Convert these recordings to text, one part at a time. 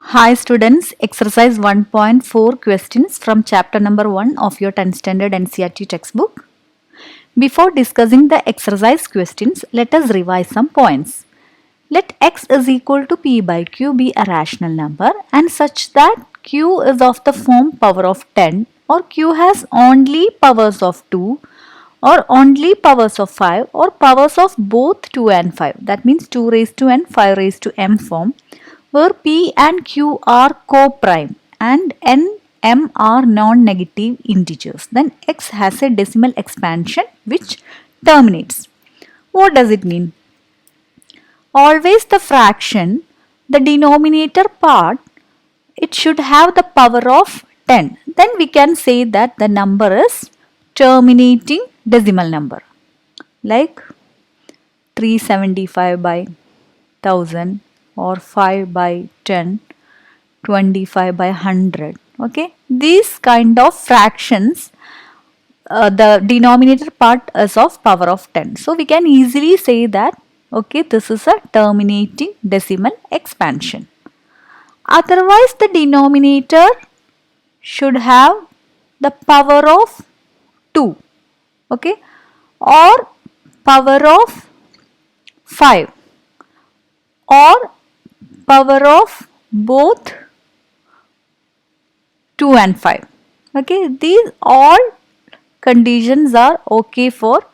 Hi students, exercise 1.4 questions from chapter number 1 of your 10th standard NCERT textbook. Before discussing the exercise questions, let us revise some points. Let x is equal to p by q be a rational number and such that q is of the form power of 10 or q has only powers of 2 or only powers of 5 or powers of both 2 and 5. That means 2 raised to n, 5 raised to m form where p and q are co-prime and n, m are non-negative integers. Then x has a decimal expansion which terminates. What does it mean? Always the fraction, the denominator part, it should have the power of 10. Then we can say that the number is terminating decimal number, like 375 by 1000 or 5 by 10, 25 by 100. Okay, these kind of fractions, the denominator part is of power of 10. So we can easily say that, okay, this is a terminating decimal expansion. Otherwise, the denominator should have the power of 2, okay, or power of 5 or power of both 2 and 5. Okay, these all conditions are okay for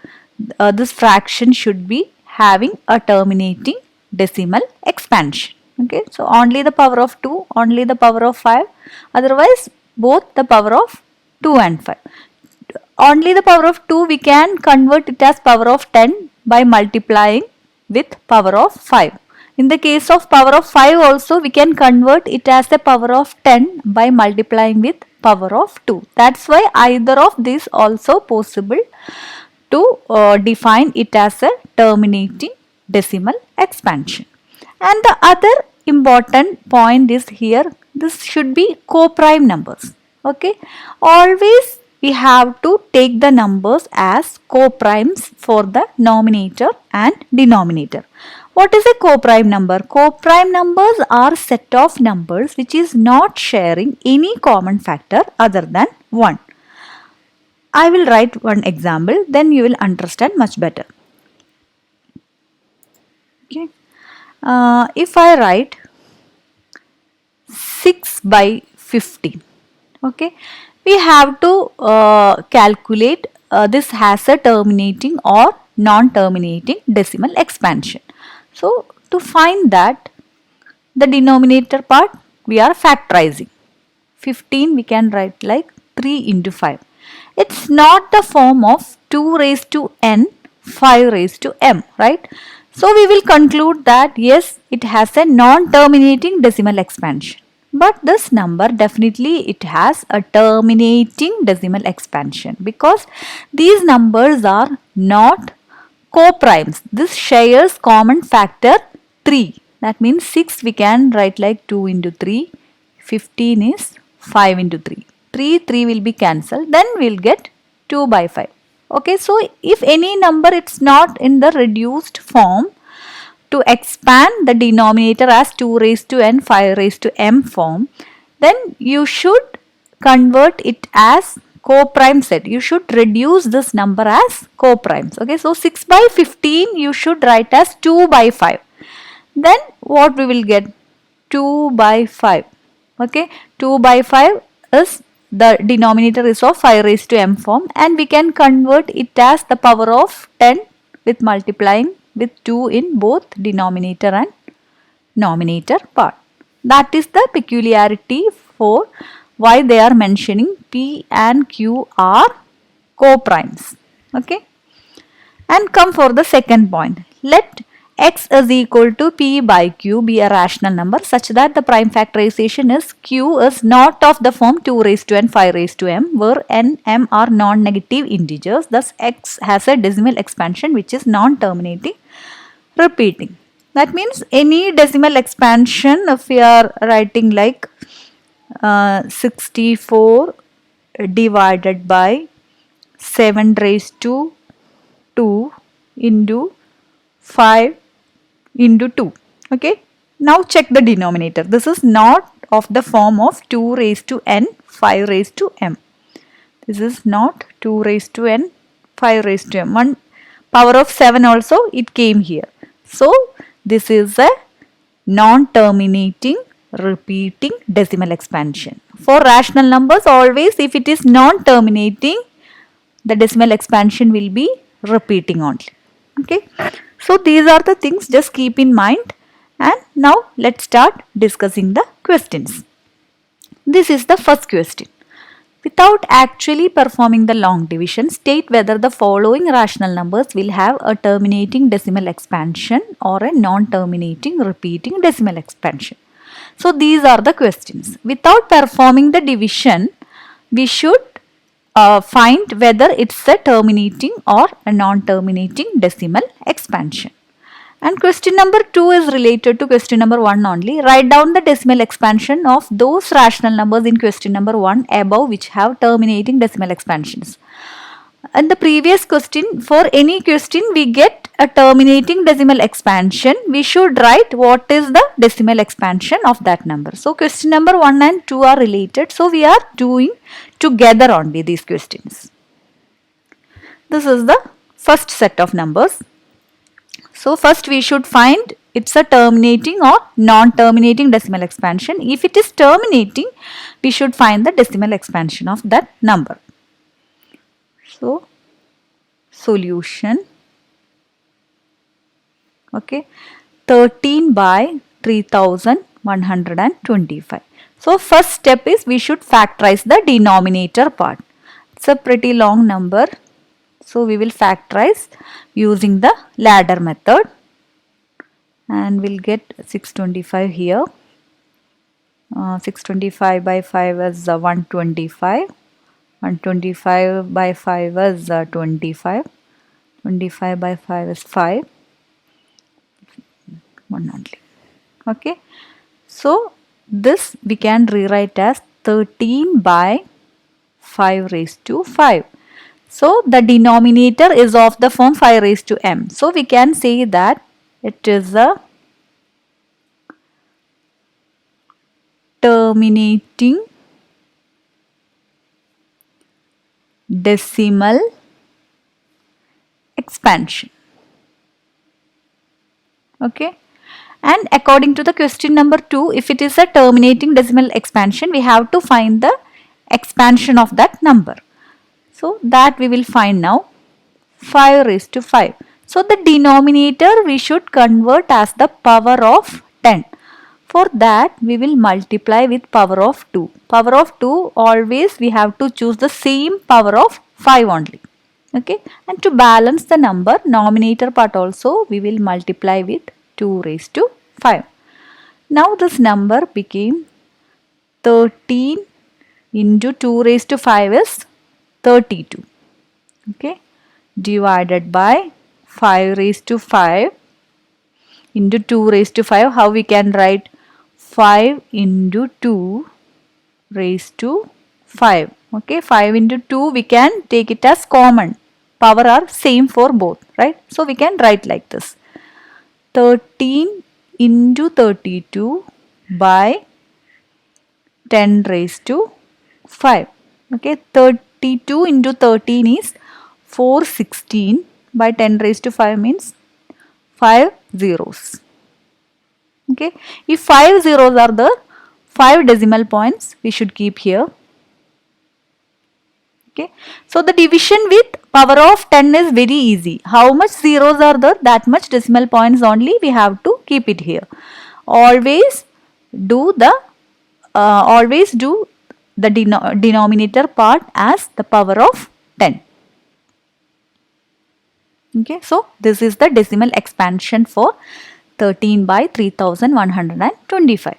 this fraction should be having a terminating decimal expansion. Okay, so only the power of 2, only the power of 5, otherwise both the power of 2 and 5. Only the power of 2 we can convert it as power of 10 by multiplying with power of 5. In the case of power of 5 also we can convert it as a power of 10 by multiplying with power of 2. That's why either of these also possible to define it as a terminating decimal expansion. And the other important point is here, this should be co-prime numbers. Okay, always we have to take the numbers as co-primes for the nominator and denominator. What is a co-prime number? Co-prime numbers are set of numbers which is not sharing any common factor other than 1. I will write one example, then you will understand much better. Okay. If I write 6 by 50, okay, we have to calculate this has a terminating or non-terminating decimal expansion. So to find that, the denominator part we are factorizing. 15 we can write like 3 into 5. It's not the form of 2 raised to n, 5 raised to m, right? So we will conclude that yes, it has a non-terminating decimal expansion. But this number definitely it has a terminating decimal expansion because these numbers are not co-primes. This shares common factor 3. That means 6 we can write like 2 into 3. 15 is 5 into 3. 3 will be cancelled. Then we will get 2 by 5. Okay, so if any number it's not in the reduced form, to expand the denominator as 2 raised to n, 5 raised to m form, then you should convert it as co-prime set. You should reduce this number as co-primes. Okay, so 6 by 15 you should write as 2 by 5. Then what we will get? 2 by 5. Okay, 2 by 5 is the denominator is of 5 raised to m form and we can convert it as the power of 10 with multiplying with 2 in both denominator and nominator part. That is the peculiarity for why they are mentioning P and Q are co-primes. Okay. And come for the second point. Let x is equal to p by q be a rational number such that the prime factorization is q is not of the form 2 raised to n, 5 raised to m, where n, m are non-negative integers. Thus x has a decimal expansion which is non-terminating, repeating. That means any decimal expansion, if we are writing like 64 divided by 7 raised to 2 into 5 into 2. Okay. Now check the denominator. This is not of the form of 2 raised to n 5 raised to m. This is not 2 raised to n 5 raised to m. 1 power of 7 also it came here. So this is a non-terminating repeating decimal expansion. For rational numbers, always if it is non-terminating, the decimal expansion will be repeating only. Okay. So these are the things, just keep in mind. And now let's start discussing the questions. This is the first question. Without actually performing the long division, state whether the following rational numbers will have a terminating decimal expansion or a non-terminating repeating decimal expansion. So these are the questions. Without performing the division, we should find whether it's a terminating or a non-terminating decimal expansion. And question number 2 is related to question number 1 only. Write down the decimal expansion of those rational numbers in question number 1 above which have terminating decimal expansions. In the previous question, for any question we get a terminating decimal expansion, we should write what is the decimal expansion of that number. So question number 1 and 2 are related. So we are doing together only these questions. This is the first set of numbers. So first we should find it's a terminating or non-terminating decimal expansion. If it is terminating, we should find the decimal expansion of that number. So solution, okay, 13 by 3125. So first step is we should factorize the denominator part. It's a pretty long number. So we will factorize using the ladder method and we'll get 625 here. 625 by 5 is 125. 125 by 5 is 25. 25 by 5 is 5. 1 only. Okay. So this we can rewrite as 13 by 5 raised to 5. So the denominator is of the form 5 raised to m. So we can say that it is a terminating decimal expansion. Okay. And according to the question number 2, if it is a terminating decimal expansion, we have to find the expansion of that number. So that we will find now, 5 raised to 5. So the denominator we should convert as the power of 10. For that we will multiply with power of 2. Power of 2 always we have to choose the same power of 5 only. Okay. And to balance the number, numerator part also we will multiply with 2 raised to 5. Now this number became 13 into 2 raised to 5 is 32. Okay, divided by 5 raised to 5 into 2 raised to 5. How we can write 5 into 2 raised to 5. Okay, 5 into 2 we can take it as common. Power are same for both, right? So we can write like this. 13 into 32 by 10 raised to 5. Okay, 32 into 13 is 416 by 10 raised to 5 means 5 zeros. Okay, if 5 zeros are there, 5 decimal points we should keep here. Okay, so the division with power of 10 is very easy. How much zeros are there, that much decimal points only we have to keep it here. Always do the denominator part as the power of 10. Okay, so this is the decimal expansion for 13 by 3125.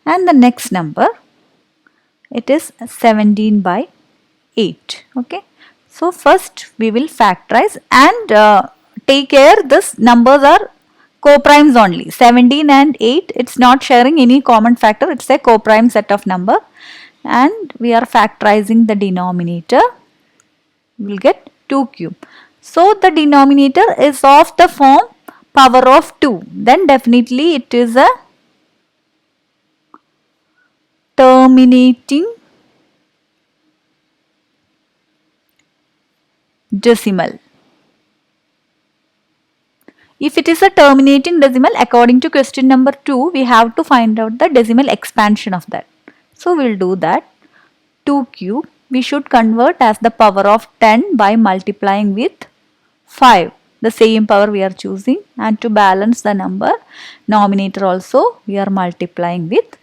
And the next number, it is 17 by 8. Okay, so first we will factorize and take care this numbers are co-primes only. 17 and 8, it's not sharing any common factor, it's a co-prime set of number, and we are factorizing the denominator. We will get 2 cube. So the denominator is of the form power of 2, then definitely it is a terminating decimal. If it is a terminating decimal, according to question number 2, we have to find out the decimal expansion of that. So we'll do that. 2 cube we should convert as the power of 10 by multiplying with 5. The same power we are choosing, and to balance the number nominator also we are multiplying with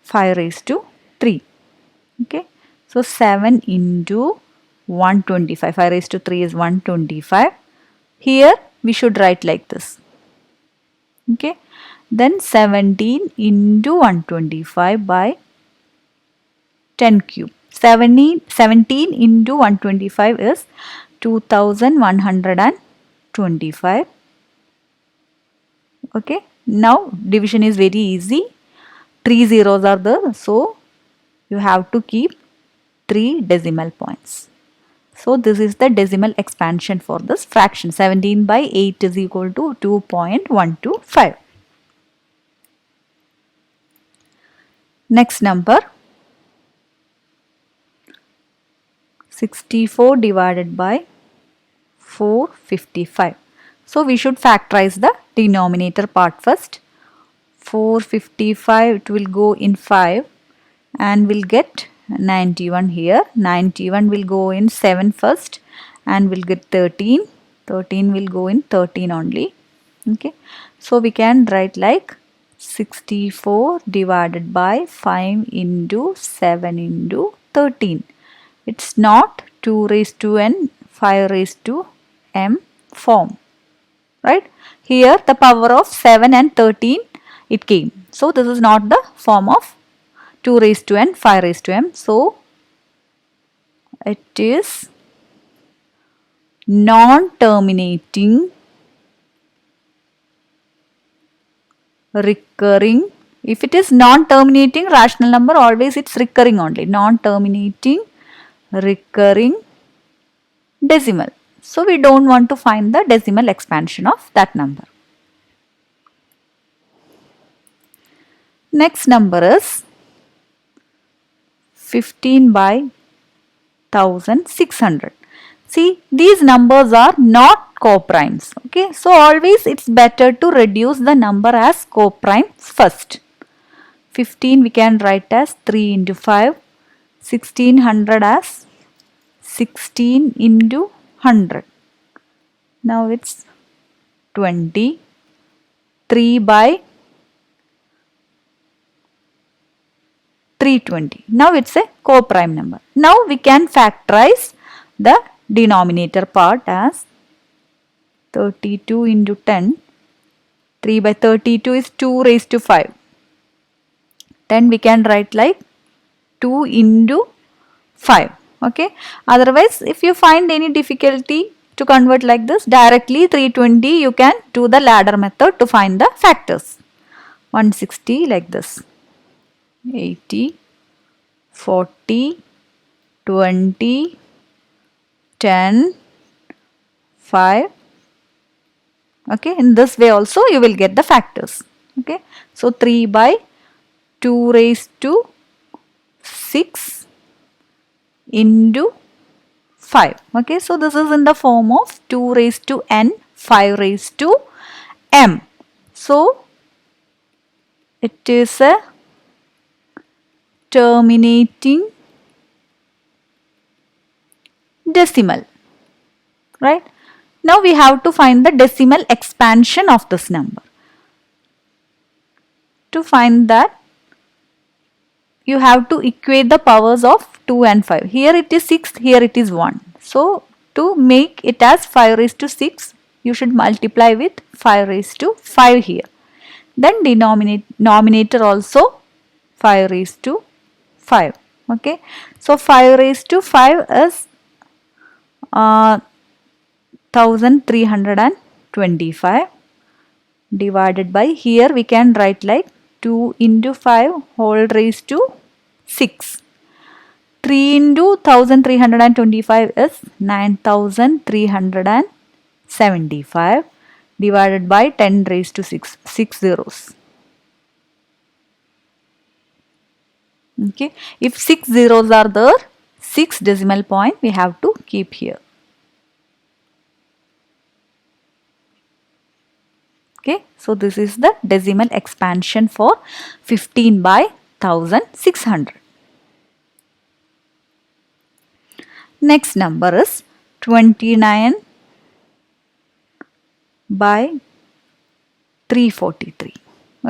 5 raised to 3. Okay. So 7 into 125. 5 raised to 3 is 125. Here we should write like this. Okay. Then 17 into 125 by 10 cube. 17 into 125 is 2125. Okay. Now division is very easy. 3 zeros are there. So you have to keep 3 decimal points. So this is the decimal expansion for this fraction. 17 by 8 is equal to 2.125. Next number, 64 divided by 455. So we should factorize the denominator part first. 455, it will go in 5 and we'll get 91 here. 91 will go in 7 first and we'll get 13. 13 will go in 13 only. Okay. So we can write like 64 divided by 5 into 7 into 13. It's not 2 raised to n, 5 raised to m form. Right. Here the power of 7 and 13 it came. So this is not the form of 2 raised to n, 5 raised to m. So it is non-terminating recurring. If it is non-terminating rational number, always it's recurring only. Non-terminating recurring decimal. So we don't want to find the decimal expansion of that number. Next number is 15 by 1600. See, these numbers are not coprimes. Okay, so always it's better to reduce the number as coprimes first. 15 we can write as 3 into 5. 1600 as 16 into 100. Now it's 20. 3 by 320. Now it's a coprime number. Now we can factorize the denominator part as 32 into 10. 3 by 32 is 2 raised to 5. 10 we can write like 2 into 5. Okay. Otherwise, if you find any difficulty to convert like this, directly 320 you can do the ladder method to find the factors. 160 like this. 80, 40, 20, 10, 5. Okay, in this way also you will get the factors. Okay, so 3 by 2 raised to 6 into 5. Okay, so this is in the form of 2 raised to n, 5 raised to m. So it is a terminating decimal. Right? Now we have to find the decimal expansion of this number. To find that, you have to equate the powers of 2 and 5. Here it is 6, here it is 1. So to make it as 5 raised to 6, you should multiply with 5 raised to 5 here. Then denominator also 5 raised to 5. Okay. So 5 raised to 5 is 1325 divided by, here we can write like 2 into 5 whole raised to 6. 3 into 1325 is 9375 divided by 10 raised to 6, 6 zeros. Okay, if 6 zeros are there, 6 decimal point we have to keep here. Okay, so this is the decimal expansion for 15 by 1600. Next number is 29 by 343.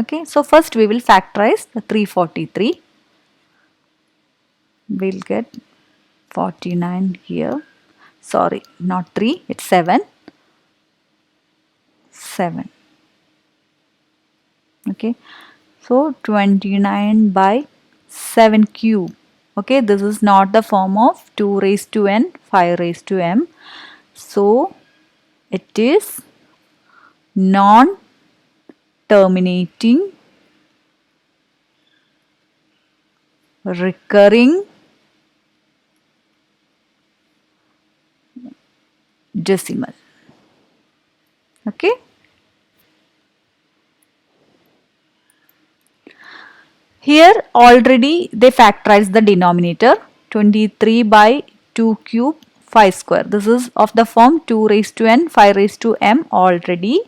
Okay, so first we will factorize the 343. We'll get 49 here. Sorry, not 3, it's 7. 7. Okay, so 29 by 7 cube. Okay, this is not the form of 2 raised to n, 5 raised to m. So it is non-terminating recurring decimal. Okay. Here already they factorize the denominator, 23 by 2 cube 5 square. This is of the form 2 raised to n, 5 raised to m already.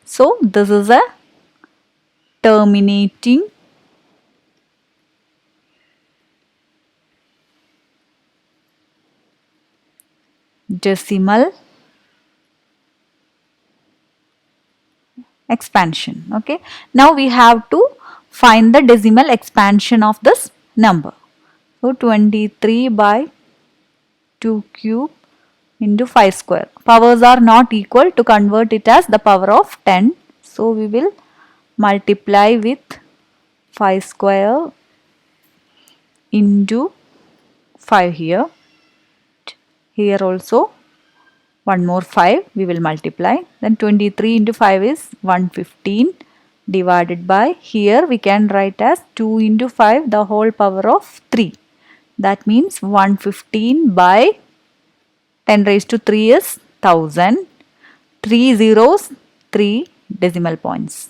So this is a terminating decimal expansion. Okay, now we have to find the decimal expansion of this number. So 23 by 2 cube into 5 square. Powers are not equal, to convert it as the power of 10. So we will multiply with 5 square into 5 here. Here also one more 5 we will multiply. Then 23 into 5 is 115 divided by, here we can write as 2 into 5 the whole power of 3. That means 115 by 10 raised to 3 is 1000. 3 zeros, 3 decimal points.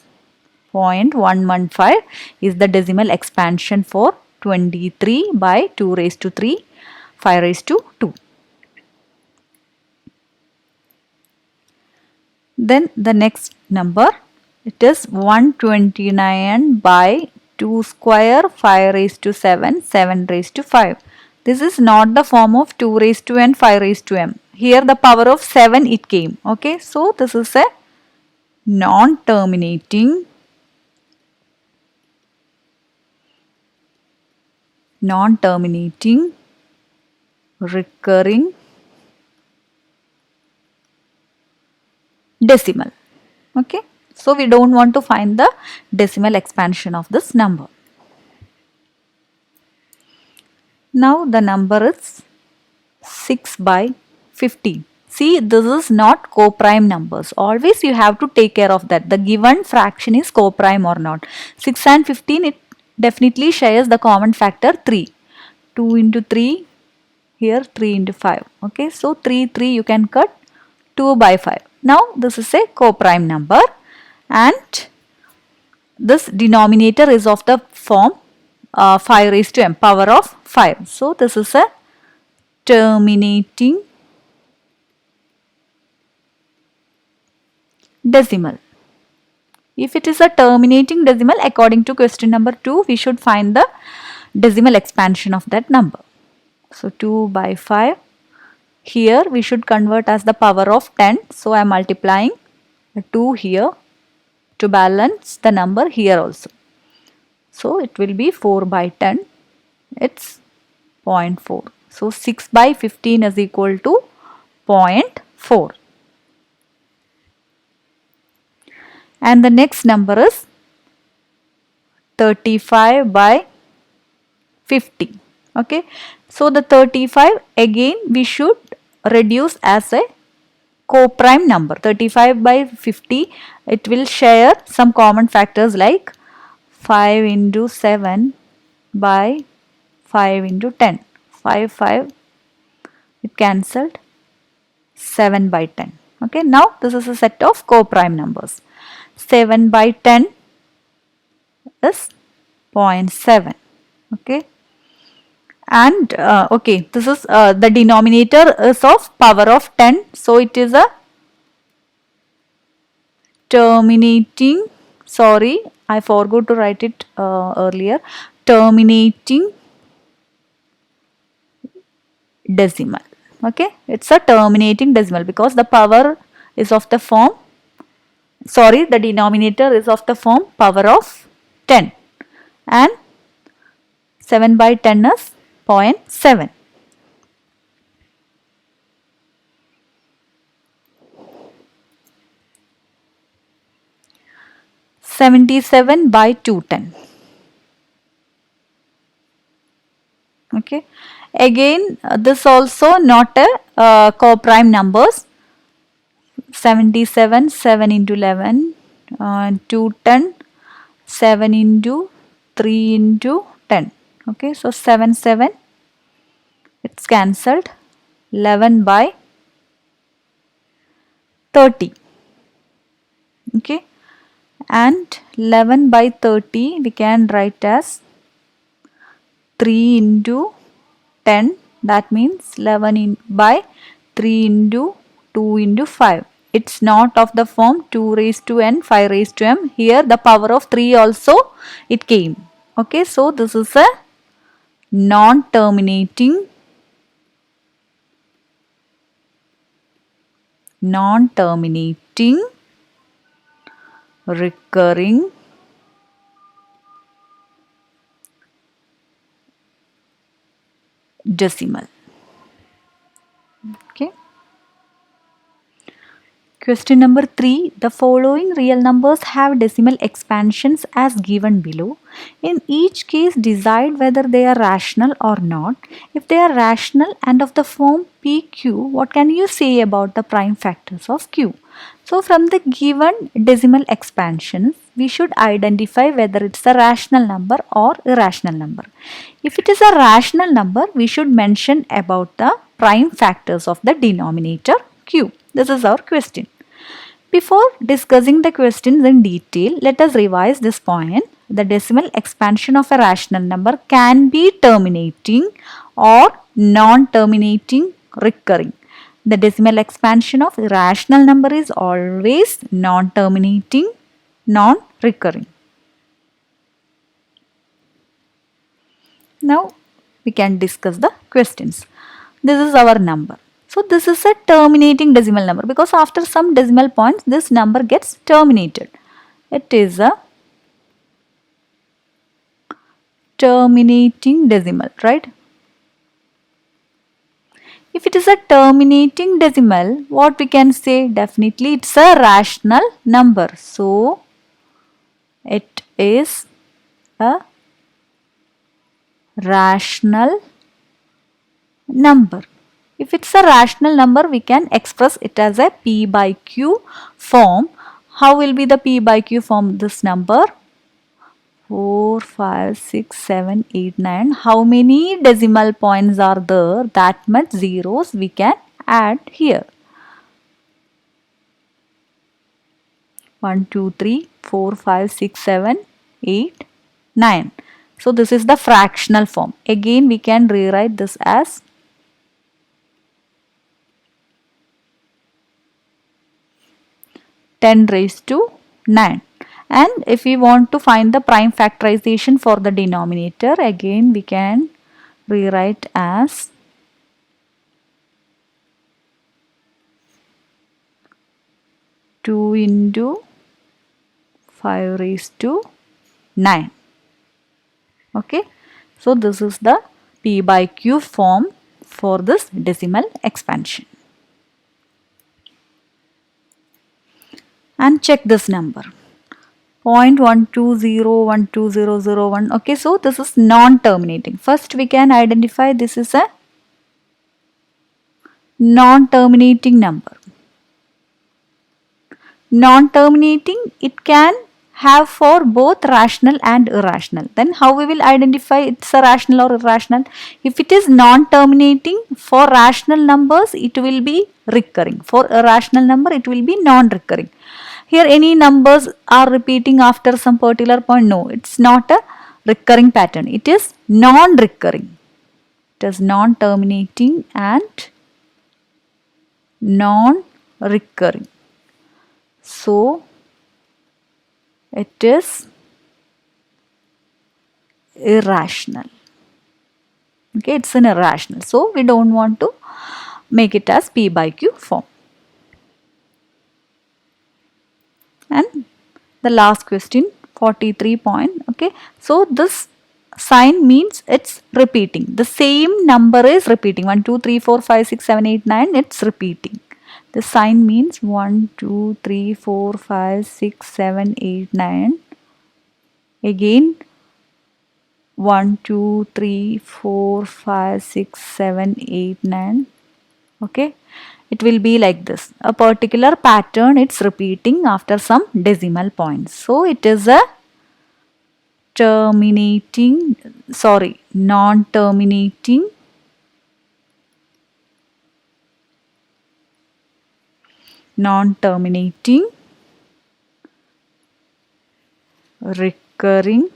0.115 is the decimal expansion for 23 by 2 raised to 3, 5 raised to 2. Then the next number, it is 129 by 2 square 5 raised to 7, 7 raised to 5. This is not the form of 2 raised to n, 5 raised to m. Here the power of 7 it came. Okay, so this is a non-terminating recurring decimal. Okay, so we don't want to find the decimal expansion of this number. Now the number is 6 by 15. See, this is not co-prime numbers. Always you have to take care of that. The given fraction is co-prime or not. 6 and 15, it definitely shares the common factor 3. 2 into 3, here 3 into 5. Okay, so 3 you can cut, 2 by 5. Now this is a co-prime number and this denominator is of the form 5 raised to m, power of 5. So this is a terminating decimal. If it is a terminating decimal, according to question number 2, we should find the decimal expansion of that number. So 2 by 5. Here we should convert as the power of 10. So I am multiplying the 2 here to balance the number here also. So it will be 4 by 10. It's 0.4. So 6 by 15 is equal to 0.4. And the next number is 35 by 50. Okay. So the 35 again we should reduce as a co-prime number. 35 by 50, it will share some common factors like 5 into 7 by 5 into 10. 5, it cancelled, 7 by 10. Okay, now this is a set of co-prime numbers. 7 by 10 is 0.7. Okay, and okay, this is the denominator is of power of 10, so it is a terminating, sorry, I forgot to write it earlier, terminating decimal. Okay, it's a terminating decimal because the power is of the form, sorry, the denominator is of the form power of 10, and 7 by 10 is 0.7. 77 by 210. Okay, again this also not a co-prime numbers. 77, 7 into 11, 210, 7 into 3 into 10. Okay, so 7, 7, it's cancelled. 11 by 30. Okay, and 11 by 30 we can write as 3 into 10, that means 11 by 3 into 2 into 5. It's not of the form 2 raised to n, 5 raised to m. Here the power of 3 also it came. Okay, so this is a non-terminating recurring decimal. Okay. Question number 3. The following real numbers have decimal expansions as given below. In each case, decide whether they are rational or not. If they are rational and of the form PQ, what can you say about the prime factors of Q? So, from the given decimal expansions, we should identify whether it's a rational number or irrational number. If it is a rational number, we should mention about the prime factors of the denominator Q. This is our question. Before discussing the questions in detail, let us revise this point. The decimal expansion of a rational number can be terminating or non-terminating recurring. The decimal expansion of a rational number is always non-terminating, non-recurring. Now we can discuss the questions. This is our number. So this is a terminating decimal number because after some decimal points this number gets terminated. It is a terminating decimal, right? If it is a terminating decimal, what we can say? Definitely it's a rational number. So it is a rational number. If it's a rational number, we can express it as a P by Q form. How will be the P by Q form? This number 4, 5, 6, 7, 8, 9. How many decimal points are there? That much zeros we can add here. 1, 2, 3, 4, 5, 6, 7, 8, 9. So this is the fractional form. Again we can rewrite this as 10 raised to 9. And if we want to find the prime factorization for the denominator, again we can rewrite as 2 into 5 raised to 9. Okay, so this is the P by Q form for this decimal expansion. And check this number 0.120120001. Okay, so this is non-terminating. First we can identify this is a non-terminating number. Non-terminating, it can have for both rational and irrational. Then how we will identify it's a rational or irrational? If it is non-terminating, for rational numbers it will be recurring. For a rational number it will be non-recurring. Here any numbers are repeating after some particular point? No, it's not a recurring pattern. It is non-recurring. It is non-terminating and non-recurring. So it is irrational. Okay, it's an irrational. So we don't want to make it as P by Q form. And the last question, 43 point. Okay, so this sign means it's repeating. The same number is repeating. 1, 2, 3, 4, 5, 6, 7, 8, 9. It's repeating. The sign means 1, 2, 3, 4, 5, 6, 7, 8, 9. Again 1, 2, 3, 4, 5, 6, 7, 8, 9. Okay, it will be like this. A particular pattern it's repeating after some decimal points. So it is a non-terminating recurring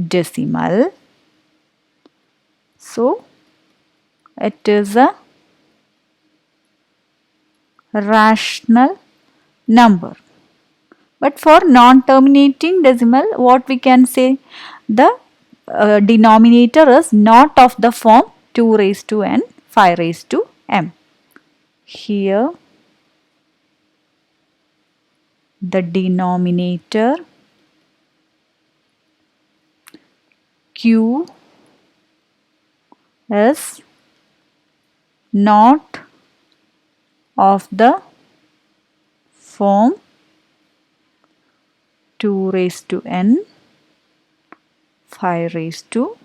decimal. So it is a rational number. But for non-terminating decimal, what we can say? The denominator is not of the form 2 raised to n, 5 raised to m. Here the denominator q is not of the form 2 raised to n, 5 raised to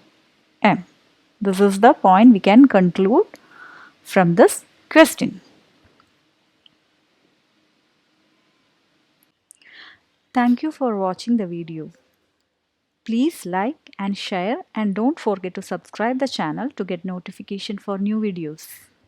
m. This is the point we can conclude from this question. Thank you for watching the video. Please like and share, and don't forget to subscribe the channel to get notification for new videos.